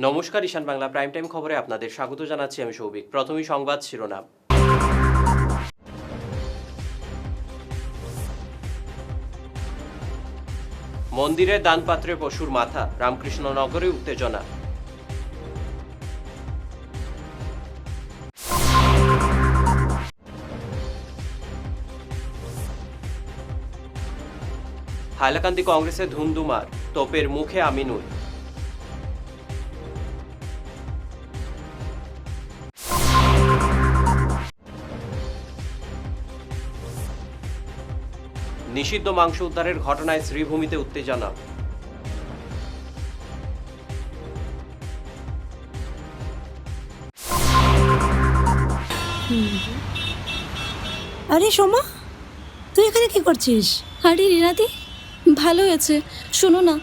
নমস্কার, ঈশান Bangla prime time খবরে আপনাদের স্বাগত জানাচ্ছি আমি সৌভিক। প্রথমেই সংবাদ শিরোনাম। মন্দিরের দানপাত্রে পশুর মাথা, রামকৃষ্ণনগরে উত্তেজনা। হাইলাকান্দি কংগ্রেসে ধুন্ধুমার, তোপের মুখে আমিনুল। নিষিদ্ধ মাংস উদ্ধারের ঘটনায় শ্রীভূমিতে উত্তেজনা। আরে সোমা, তুই এখানে কি করছিস? আরে রিনাদি, ভালো হয়েছে। শোনো না,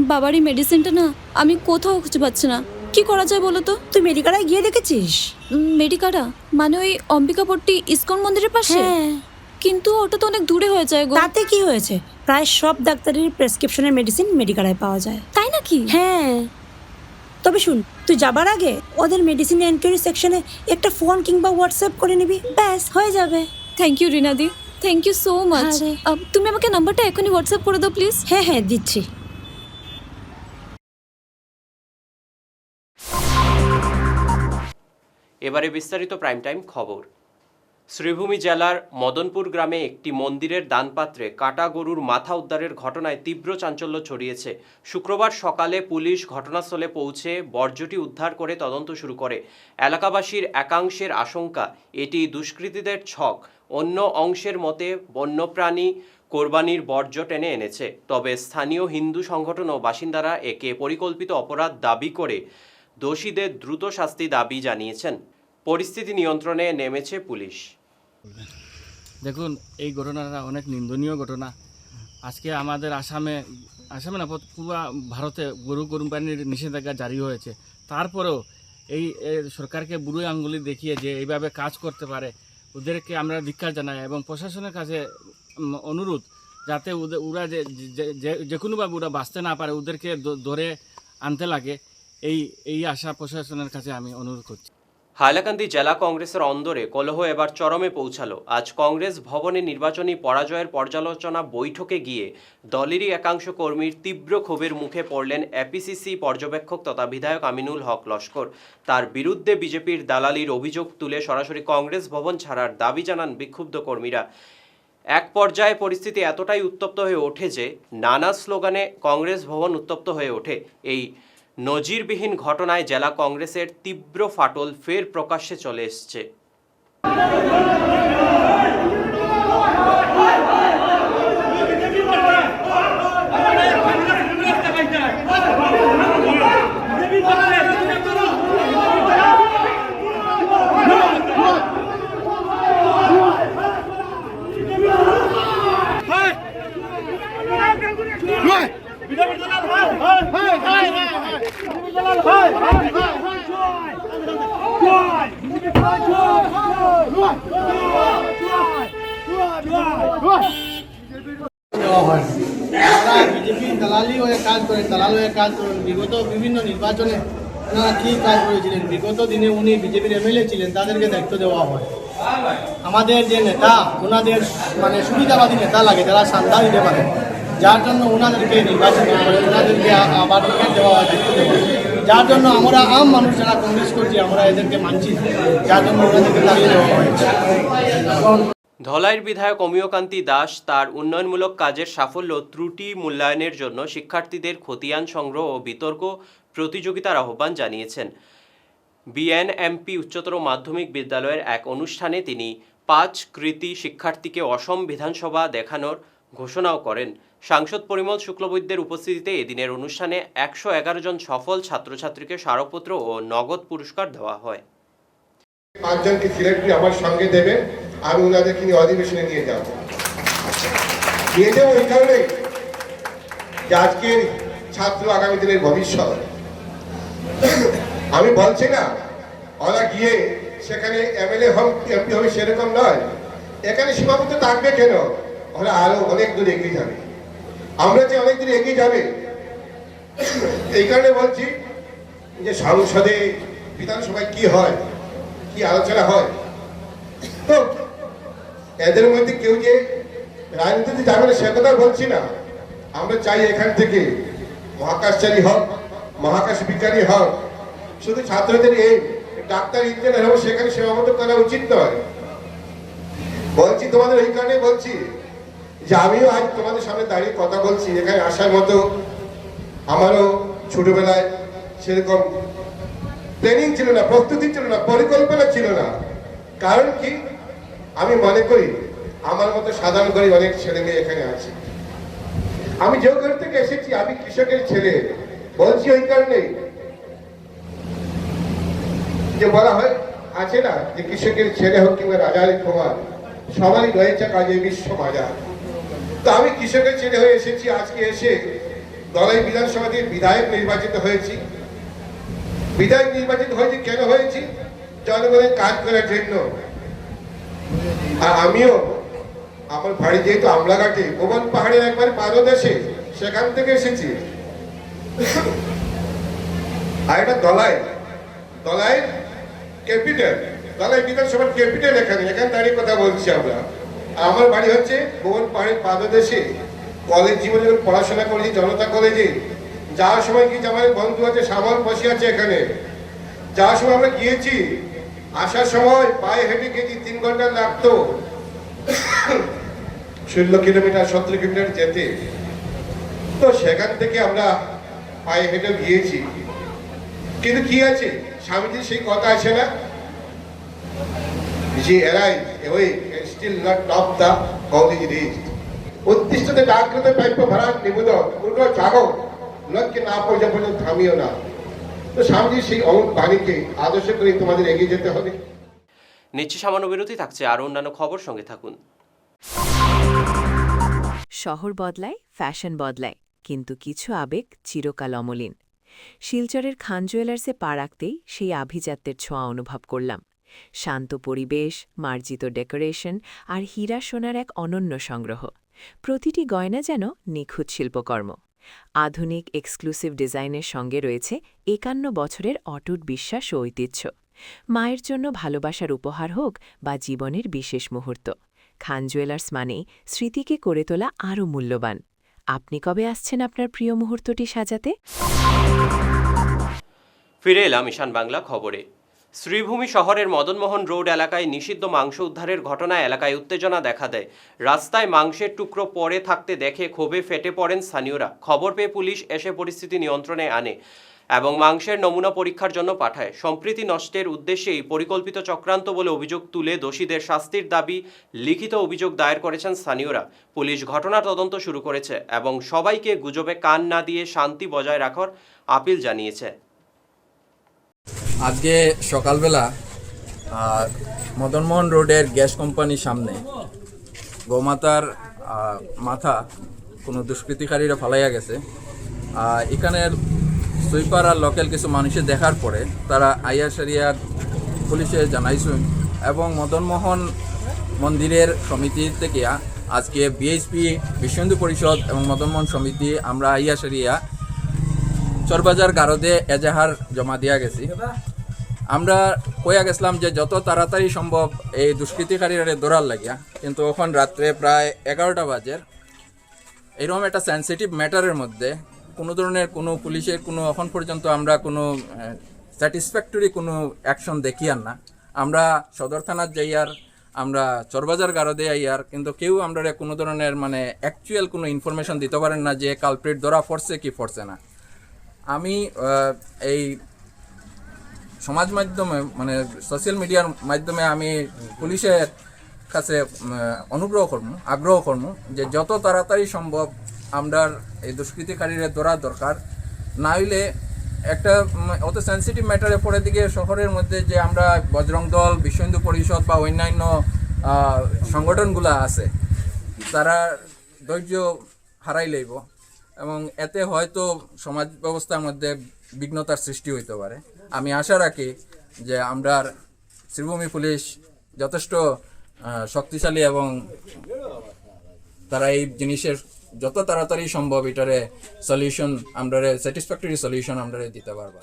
বাবারই মেডিসিনটা না আমি কোথাও খুঁজে পাচ্ছি না। কি করা যায় বলো তো? তুই মেডিকেলায় গিয়ে দেখেছিস? মেডিকাটা মানে ওই অম্বিকাপট্টি ইসকন মন্দিরের পাশে? হ্যাঁ। কিন্তু ওটা তো অনেক দূরে হয়ে যায় গো। তাতে কি হয়েছে? প্রায় সব ডাক্তারের প্রেসক্রিপশনের মেডিসিন মেডিকেলায় পাওয়া যায়। তাই নাকি? হ্যাঁ, তবে শুন, তুই যাবার আগে ওদের মেডিসিন এনকোয়ারি সেকশনে একটা ফোন কিংবা হোয়াটসঅ্যাপ করে নিবি, ব্যাস হয়ে যাবে। থ্যাংক ইউ রিনাদি, থ্যাংক ইউ সো মাচ। আরে। তুমি আমাকে নাম্বারটা এখনই হোয়াটসঅ্যাপ করে দাও প্লিজ। হ্যাঁ হ্যাঁ, দিচ্ছি। এবারে বিস্তারিত প্রাইম টাইম খবর। শ্রীভূমি জেলার মদনপুর গ্রামে একটি মন্দিরের দানপাত্রে কাটা গরুর মাথা উদ্ধারের ঘটনায় তীব্র চাঞ্চল্য ছড়িয়েছে। শুক্রবার সকালে পুলিশ ঘটনাস্থলে পৌঁছে বর্জ্যটি উদ্ধার করে তদন্ত শুরু করে। এলাকাবাসীর একাংশের আশঙ্কা এটি দুষ্কৃতীদের ছক। অন্য অংশের মতে বন্যপ্রাণী কোরবানির বর্জ্য টেনে এনেছে। তবে স্থানীয় হিন্দু সংগঠন ও বাসিন্দারা একে পরিকল্পিত অপরাধ দাবি করে দোষীদের দ্রুত শাস্তি দাবি জানিয়েছেন। পরিস্থিতি নিয়ন্ত্রণে নেমেছে পুলিশ। দেখুন, এই ঘটনাটা অনেক নিন্দনীয় ঘটনা। আজকে আমাদের আসামে না পুরো ভারতে গরু কোরবানির নিষেধাজ্ঞা জারি হয়েছে। তারপরেও এই সরকারকে বুড়ো আঙ্গুলি দেখিয়ে যে এইভাবে কাজ করতে পারে, ওদেরকে আমরা ধিক্কার জানাই এবং প্রশাসনের কাছে অনুরোধ যাতে ওরা যে কোনোভাবে ওরা বাঁচতে না পারে, ওদেরকে ধরে আনতে লাগে। এই আশা প্রশাসনের কাছে আমি অনুরোধ করছি। হাইলাকান্দি জেলা কংগ্রেসের অন্দরে কলহ এবার চরমে পৌঁছালো। আজ কংগ্রেস ভবনে নির্বাচনী পরাজয়ের পর্যালোচনা বৈঠকে গিয়ে দলেরই একাংশ কর্মীর তীব্র ক্ষোভের মুখে পড়লেন এপিসিসি পর্যবেক্ষক তথা বিধায়ক আমিনুল হক লস্কর। তার বিরুদ্ধে বিজেপির দালালির অভিযোগ তুলে সরাসরি কংগ্রেস ভবন ছাড়ার দাবি জানান বিক্ষুব্ধ কর্মীরা। এক পর্যায়ে পরিস্থিতি এতটাই উত্তপ্ত হয়ে ওঠে যে নানা স্লোগানে কংগ্রেস ভবন উত্তপ্ত হয়ে ওঠে। এই নজিরবিহীন ঘটনায় জেলা কংগ্রেসের তীব্র ফাটল ফের প্রকাশ্যে চলে এসছে। বিজেপি দালালি হয়ে কাজ করে, দালাল হয়ে কাজ করেন। বিগত বিভিন্ন নির্বাচনে ওনারা কী কাজ করেছিলেন, বিগত দিনে উনি বিজেপির এমএলএ ছিলেন, তাদেরকে দায়িত্ব দেওয়া হয়। আমাদের যে নেতা, ওনাদের মানে সুবিধাবাদী নেতা লাগে যারা সান্তা দিতে পারে, যার জন্য ওনাদেরকে নির্বাচন করে, ওনাদেরকে আবার টিকিট দেওয়া হয়, দায়িত্ব দেওয়া হয়। যার জন্য আমরা আম মানুষ যারা কংগ্রেস করছি, আমরা এদেরকে মানছি, যার জন্য ওনাদেরকে দাঁড়িয়ে দেওয়া হয়েছে। এখন ধলাইয়ের বিধায়ক অমিয়কান্তি দাস তার উন্নয়নমূলক কাজের সাফল্য ত্রুটি মূল্যায়নের জন্য শিক্ষার্থীদের খতিয়ান সংগ্রহ ও বিতর্ক প্রতিযোগিতার আহ্বান জানিয়েছেন। বিএনএমপি উচ্চতর মাধ্যমিক বিদ্যালয়ের এক অনুষ্ঠানে তিনি 5 কৃতী শিক্ষার্থীকে অসম বিধানসভা দেখানোর ঘোষণাও করেন। সাংসদ পরিমল শুক্লবৈদ্যের উপস্থিতিতে এদিনের অনুষ্ঠানে 111 জন সফল ছাত্রছাত্রীকে স্মারকপত্র ও নগদ পুরস্কার দেওয়া হয়। 5 জনকে সিলেক্ট করে আমার সঙ্গে দেবে, আমি ওনাদেরকে নিয়ে অধিবেশনে নিয়ে যাবো এই কারণে যে আজকের ছাত্র আগামী দিনের ভবিষ্যৎ। আমি বলছি না ওরা গিয়ে সেখানে এমএলএ হবে এমপি হবে সেরকম নয়, এখানে সীমাবদ্ধ থাকবে কেন, ওরা আরো অনেক দূর এগিয়ে যাবে। আমরা যে অনেক দূর এগিয়ে যাবে এই কারণে বলছি যে সংসদে বিধানসভায় কি হয়, কি আলোচনা হয়, তো এদের মধ্যে কেউ যে রাজনীতিতে যাবে না সে কথা বলছি না। আমরা চাই এখান থেকে মহাকাশচারী হোক, মহাকাশ বিজ্ঞানী হোক, শুধু ছাত্রদের এই ডাক্তার ইঞ্জিনিয়ার হোক সেখানে সীমাবদ্ধ করা উচিত নয়। বলছি তোমাদের এই কারণে বলছি যে আমিও আজ তোমাদের সামনে দাঁড়িয়ে কথা বলছি, এখানে আসার মতো আমারও ছোটবেলায় সেরকম প্ল্যানিং ছিল না, প্রস্তুতি ছিল না, পরিকল্পনা ছিল না। কারণ কি, আমি মনে করি আমার মতো সাধারণ গরিব অনেক ছেলে মেয়ে এখানে আছে। আমি যে ঘর থেকে এসেছি, আমি কৃষকের ছেলে। বলছি ওই কারণেই যে বলা হয় আছে না যে কৃষকের ছেলে হোক কিংবা রাজার কুমার, সবারই রয়েছে কাজে বিশ্ব বাজার। তো আমি কৃষকের ছেলে হয়ে এসেছি। আজকে এসে দলাই বিধানসভা থেকে বিধায়ক নির্বাচিত হয়েছি। বিধায়ক নির্বাচিত হয়েছি কেন হয়েছি? জনগণের কাজ করার জন্য। আর আমিও আমার বাড়ি যেহেতু আমলাঘাটে, গোবন পাহাড়ের একবার পাদদেশে, সেখান থেকে এসেছি। আর এটা দলাই ক্যাপিটাল, দলাই বিধানসভার ক্যাপিটাল এখানে দাঁড়িয়ে কথা বলছি আমরা। আর আমার বাড়ি হচ্ছে গোবন পাহাড়ের পাদদেশে। কলেজ জীবনে পড়াশোনা করেছি জনতা কলেজে। যাওয়ার সময় গিয়েছি, আমার বন্ধু আছে সামল বসে আছে এখানে। যাওয়ার সময় আমরা গিয়েছি, আসার সময় পায়ে হেঁটে গেছি, 3 ঘন্টা লাগতো 16 কিলোমিটার 17 কিলোমিটার যেতে। তো সেখান থেকে আমরা পায়ে হেঁটে গিয়েছি। কিন্তু কি আছে, স্বামীজির সেই কথা আছে না যে এরাই ওই still not top the college reach, উদ্দিষ্টতে ডাকতে প্রাপ্য ভাড়া নিবেদন উল্টো জাগো, লক্ষ্যে না পৌঁছা পর্যন্ত থামিও না। তো স্বামীজির সেই অমুক বাণীকে আদর্শ করে তোমাদের এগিয়ে যেতে হবে। নিচ্ছি সামান্য বিরতি, থাকছে আরও অন্যান্য খবর, সঙ্গে থাকুন। শহর বদলায়, ফ্যাশন বদলায়, কিন্তু কিছু আবেগ চিরকাল অমলিন। শিলচরের খান জুয়েলার্সে পা রাখতেই সেই আভিজাত্যের ছোঁয়া অনুভব করলাম। শান্ত পরিবেশ, মার্জিত ডেকোরেশন আর হীরা সোনার এক অনন্য সংগ্রহ। প্রতিটি গয়না যেন নিখুঁত শিল্পকর্ম। আধুনিক এক্সক্লুসিভ ডিজাইনের সঙ্গে রয়েছে 51 বছরের অটুট বিশ্বাস ও ঐতিহ্য। মায়ের জন্য ভালোবাসার উপহার হোক বা জীবনের বিশেষ মুহূর্ত, খান জুয়েলার্স মানেই স্মৃতিকে করে তোলা আরও মূল্যবান। আপনি কবে আসছেন আপনার প্রিয় মুহূর্তটি সাজাতে? ফিরে এলাম ঈশান বাংলা খবরে। শ্রীভূমি শহরের মদনমোহন রোড এলাকায় নিষিদ্ধ মাংস উদ্ধারের ঘটনায় এলাকায় উত্তেজনা দেখা দেয়। রাস্তায় মাংসের টুকরো পড়ে থাকতে দেখে ক্ষোভে ফেটে পড়েন স্থানীয়রা। খবর পেয়ে পুলিশ এসে পরিস্থিতি নিয়ন্ত্রণে আনে এবং মাংসের নমুনা পরীক্ষার জন্য পাঠায়। সম্প্রীতি নষ্টের উদ্দেশ্যেই পরিকল্পিত চক্রান্ত বলে অভিযোগ তুলে দোষীদের শাস্তির দাবি লিখিত অভিযোগ দায়ের করেছেন স্থানীয়রা। পুলিশ ঘটনার তদন্ত শুরু করেছে এবং সবাইকে গুজবে কান না দিয়ে শান্তি বজায় রাখার আপিল জানিয়েছে। আজকে সকালবেলা মদনমোহন রোডের গ্যাস কোম্পানির সামনে গোমাতার মাথা কোনো দুষ্কৃতিকারীরা ফালাইয়া গেছে। এখানের সুইপার আর লোকাল কিছু মানুষের দেখার পরে তারা আইয়াশারিয়ার পুলিশে জানাইছেন এবং মদনমোহন মন্দিরের সমিতি থেকে আজকে বিএসপি বিশ্ব হিন্দু পরিষদ এবং মদনমোহন সমিতি আমরা আইয়াশারিয়া চরবাজার গারদে এজাহার জমা দিয়া গেছি। আমরা কইয়া গেছিলাম যে যত তাড়াতাড়ি সম্ভব এই দুষ্কৃতিকারীরা দৌড়ার লাগিয়া, কিন্তু এখন রাত্রে প্রায় 11টা বাজে। এরকম একটা সেন্সিটিভ ম্যাটারের মধ্যে কোনো ধরনের কোনো পুলিশের কোনো এখন পর্যন্ত আমরা কোনো স্যাটিসফ্যাক্টরি কোনো অ্যাকশন দেখি আর না। আমরা সদর থানার যাইয়ার, আমরা চরবাজার গারদে আইয়ার, কিন্তু কেউ আমরা কোনো ধরনের মানে অ্যাকচুয়াল কোনো ইনফরমেশন দিতে পারেন না যে কালপ্রিট ধরা পড়ছে কি পড়ছে না। আমি এই সমাজ মাধ্যমে মানে সোশ্যাল মিডিয়ার মাধ্যমে আমি পুলিশের কাছে আগ্রহ করব যে যত তাড়াতাড়ি সম্ভব আমরা এই দুষ্কৃতিকারীরা ধরা দরকার। না হইলে একটা অত সেন্সিটিভ ম্যাটারে পরে দিকে শহরের মধ্যে যে আমরা বজরং দল, বিশ্ব হিন্দু পরিষদ বা অন্যান্য সংগঠনগুলো আছে তারা ধৈর্য হারাই লইব এবং এতে হয়তো সমাজ ব্যবস্থার মধ্যে বিঘ্নতার সৃষ্টি হইতে পারে। আমি আশা রাখি যে আমরা শ্রীভূমি পুলিশ যথেষ্ট শক্তিশালী এবং তারা এই জিনিসের যত তাড়াতাড়ি সম্ভব এটারে সলিউশন আমরা স্যাটিসফ্যাক্টরি সলিউশন আমরা দিতে পারবা।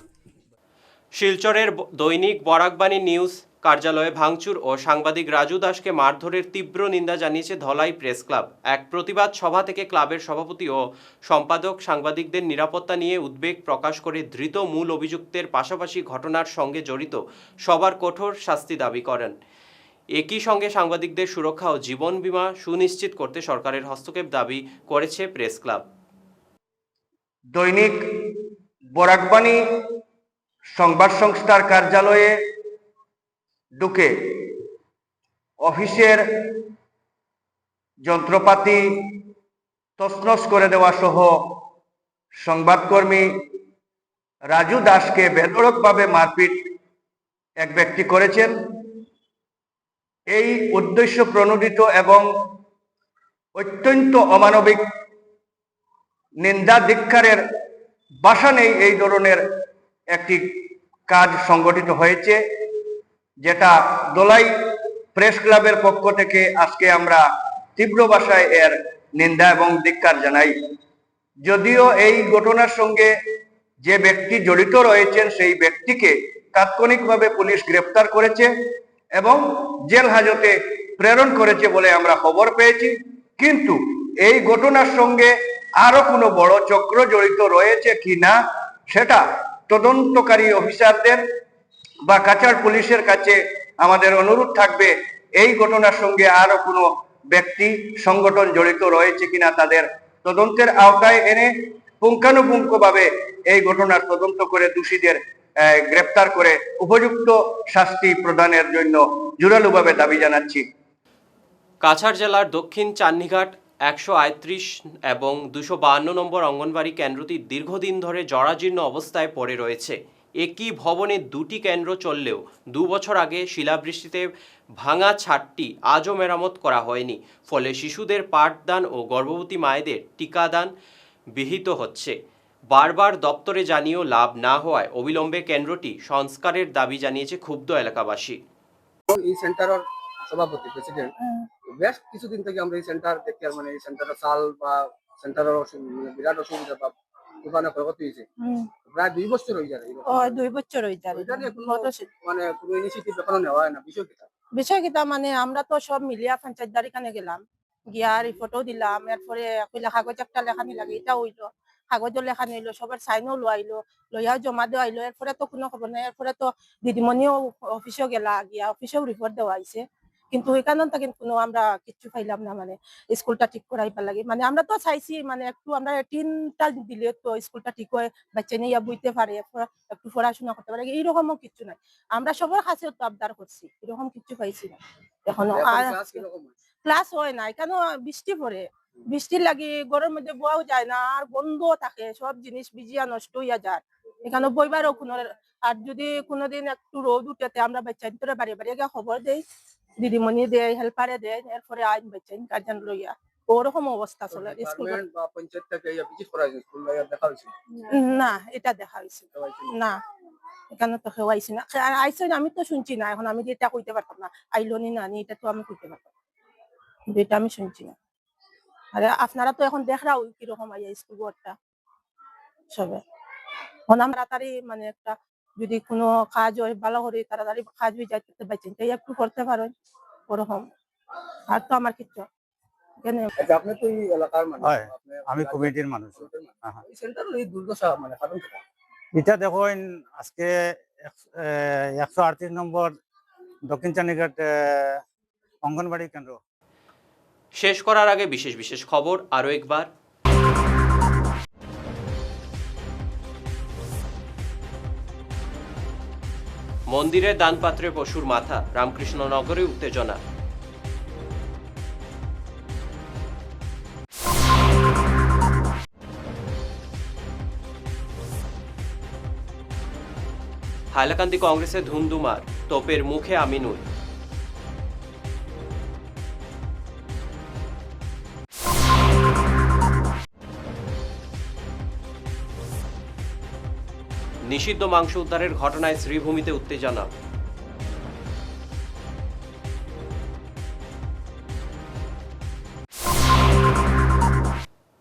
শিলচরের দৈনিক বরাকবাণী নিউজ কার্যালয়ে ভাঙচুর ও সাংবাদিক রাজু দাসকে মারধরের তীব্র নিন্দা জানিয়েছে ধলাই প্রেস ক্লাব। এক প্রতিবাদ সভা থেকে ক্লাবের সভাপতি ও সম্পাদক সাংবাদিকদের নিরাপত্তা নিয়ে উদ্বেগ প্রকাশ করে ধৃত মূল অভিযুক্তের পাশাপাশি ঘটনার সঙ্গে জড়িত সবার কঠোর শাস্তি দাবি করেন। একই সঙ্গে সাংবাদিকদের সুরক্ষা ও জীবন বীমা সুনিশ্চিত করতে সরকারের হস্তক্ষেপ দাবি করেছে প্রেস ক্লাব। দৈনিক বরাকবাণী সংবাদ সংস্থার কার্যালয়ে ঢুকে অফিসের যন্ত্রপাতি তছনছ করে দেওয়া সহ সংবাদকর্মী রাজু দাসকে বেধড়কভাবে মারপিট এক ব্যক্তি করেছেন। এই উদ্দেশ্য প্রণোদিত এবং অত্যন্ত অমানবিক নিন্দা ধিক্কারের ভাষা নেই এই ধরনের একটি কাজ সংগঠিত হয়েছে, যেটা দোলাই প্রেস ক্লাবের পক্ষ থেকে আজকে আমরা তীব্র ভাষায় এর নিন্দা এবং ধিক্কার জানাই। যদিও এই ঘটনার সঙ্গে যে ব্যক্তি জড়িত রয়েছেন সেই ব্যক্তিকে তাৎক্ষণিকভাবে পুলিশ গ্রেফতার করেছে এবং জেল হাজতে প্রেরণ করেছে বলে আমরা খবর পেয়েছি, কিন্তু এই ঘটনার সঙ্গে আরো কোনো বড় চক্র জড়িত রয়েছে কিনা সেটা তদন্তকারী অফিসারদের বা কাছাড় পুলিশের কাছে আমাদের অনুরোধ থাকবে। এই ঘটনার সঙ্গে আরো কোনো ব্যক্তি সংগঠন জড়িত রয়েছে কিনা তাদের তদন্তের আওতায় এনে পুঙ্খানুপুঙ্খভাবে এই ঘটনার তদন্ত করে দোষীদের গ্রেফতার করে উপযুক্ত শাস্তি প্রদানের জন্য জোরালোভাবে দাবি জানাচ্ছি। কাছাড় জেলার দক্ষিণ চান্নিঘাট 138 এবং 252 নম্বর অঙ্গনবাড়ি কেন্দ্রটি দীর্ঘদিন ধরে জরাজীর্ণ অবস্থায় পড়ে রয়েছে। একই ভবনে দুটি কেন্দ্র চললেও 2 বছর আগে শিলাবৃষ্টিতে ভাঙা ছাদটি আজও মেরামত করা হয়নি, ফলে শিশুদের পাঠদান ও গর্ভবতী মায়েদের টিকাদান বিহিত হচ্ছে। বারবার দপ্তরে জানিয়েও লাভ না হওয়ায় অবিলম্বে কেন্দ্রটি সংস্কারের দাবি জানিয়েছে ক্ষুব্ধ এলাকাবাসী। এই সেন্টারের সভাপতি প্রেসিডেন্ট বেশ কিছুদিন থেকে আমরা এই সেন্টার দেখি, মানে এই সেন্টারের চাল বা সেন্টারের বিরাট অসুবিধা বা দোকানে ক্ষয়ক্ষতি হয়েছে। প্রায় 2 বছর হয়ে যায়। 2 বছর হয়ে যায়। এটা নিয়ে মানে কোনো ইনিশিয়েটিভ এখনো নেওয়া হয় না। বিষয় কিতা মানে আমরা তো সব মিলিয়া পঞ্চায়েতদারি খানে গেলাম, গিয়া রিপোর্টও দিলাম, এরপরে কইলা কাগজ একটা লেখানি লাগে, এটা হইলো কাগজও লেখানি হইলো, সবার সাইনও লইলো, লইয়াও জমা দেওয়া হইলো। এরপরে তো কোনো খবর নাই। এরপরে তো দিদিমণিও অফিসেও গেলা, গিয়া অফিসেও রিপোর্ট দেওয়া হয়েছে, কিন্তু ওইখানে কোনো আমরা কিচ্ছু পাইলাম না। মানে স্কুলটা ঠিক করাইবার লাগে, মানে আমরা তো চাইছি মানে একটু আমরা টিনটা দিলে তো স্কুলটা ঠিক হয়, বাচ্চা নিয়ে বুঝতে পারে, একটু পড়াশোনা করতে পারে, এইরকমও কিছু নাই। আমরা সবার কাছে তো আবদার করছি, এরকম কিছু পাইছি না এখনো। ক্লাস হয় না, এখানে বৃষ্টি পড়ে, বৃষ্টির লাগে গরমের মধ্যে বয়াও যায় না, আর বন্ধ থাকে, সব জিনিস ভিজিয়া নষ্ট হইয়া যায়। এখানে বইবারও কোনো, আর যদি কোনোদিন একটু রোদ উঠেতে আমরা বাচ্চা ভিতরে বাড়ি বাড়ি গিয়ে খবর দেই, দিদিমণি দেয়, হেল্পারে দেয়, এরপরে আইন বাচ্চা গার্জেন লইয়া ওরকম অবস্থা চলে। না, এটা দেখা হয়েছে না, এখানে তো কেউ আইসি না। আইসে আমি তো শুনছি না, এখন আমি এটা কইতে পারতাম না আইলো নি না, এটা তো আমি কইতে পারতাম, কিন্তু এটা আমি শুনছি না। আরে আপনারা তো এখন দেখরা কিরকম আইয়া স্কুল বোর্ডটা সবে। এখন আমরা তাড়াতাড়ি মানে একটা যদি কোনো কাজ হয় ভালো করে তাড়াতাড়ি কাজ হয়ে যায়, বাচ্চা একটু করতে পারেন ওরকম। আর তো আমার কিছু আপনি তো এই এলাকার মানুষ, আমি কমিটির মানুষ। এই সেন্টারের এই দুর্দশা মানে কারণ এটা দেখুন, আজকে 138 নম্বর দক্ষিণ চান্নিঘাট অঙ্গনবাড়ি কেন্দ্র। শেষ করার আগে বিশেষ বিশেষ খবর আরও একবার। মন্দিরের দানপাত্রে পশুর মাথা, রামকৃষ্ণনগরে উত্তেজনা। হাইলাকান্দি কংগ্রেসে ধুন্ধুমার, তোপের মুখে আমিনুল। নিষিদ্ধ মাংস উদ্ধারের ঘটনায় শ্রীভূমিতে উত্তেজনা।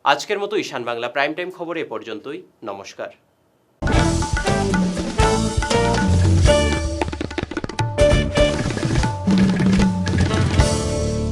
আজকের মতো ঈশান বাংলা প্রাইম টাইম খবর এ পর্যন্তই। নমস্কার।